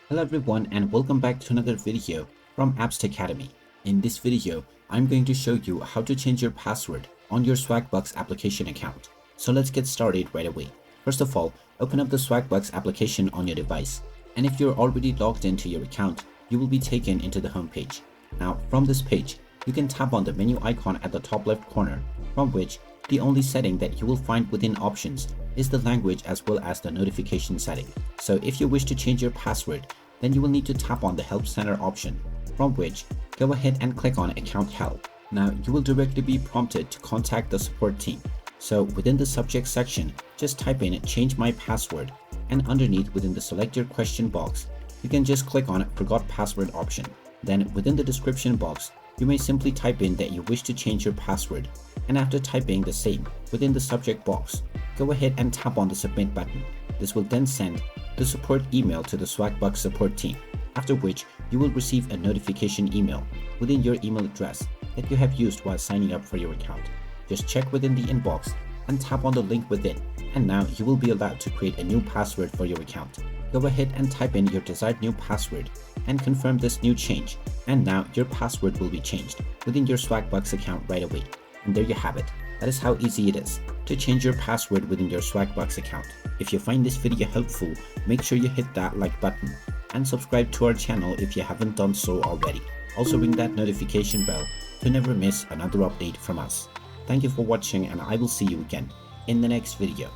Hello everyone and welcome back to another video from Apps Academy. In this video, I'm going to show you how to change your password on your Swagbucks application account. So let's get started right away. First of all, open up the Swagbucks application on your device. And if you're already logged into your account, you will be taken into the home page. Now from this page, you can tap on the menu icon at the top left corner, from which the only setting that you will find within options is the language as well as the notification setting. So if you wish to change your password, then you will need to tap on the Help Center option, from which go ahead and click on Account Help. Now you will directly be prompted to contact the support team. So within the subject section, just type in Change My Password, and underneath within the Select Your Question box, you can just click on Forgot Password option. Then within the description box, you may simply type in that you wish to change your password, and after typing the same within the subject box, go ahead and tap on the Submit button. This will then send the support email to the Swagbucks support team, after which you will receive a notification email within your email address that you have used while signing up for your account. Just check within the inbox and tap on the link within, and now you will be allowed to create a new password for your account. Go ahead and type in your desired new password and confirm this new change, and now your password will be changed within your Swagbucks account right away. And there you have it. That is how easy it is to change your password within your Swagbucks account. If you find this video helpful, make sure you hit that like button and subscribe to our channel if you haven't done so already. Also ring that notification bell to never miss another update from us. Thank you for watching, and I will see you again in the next video.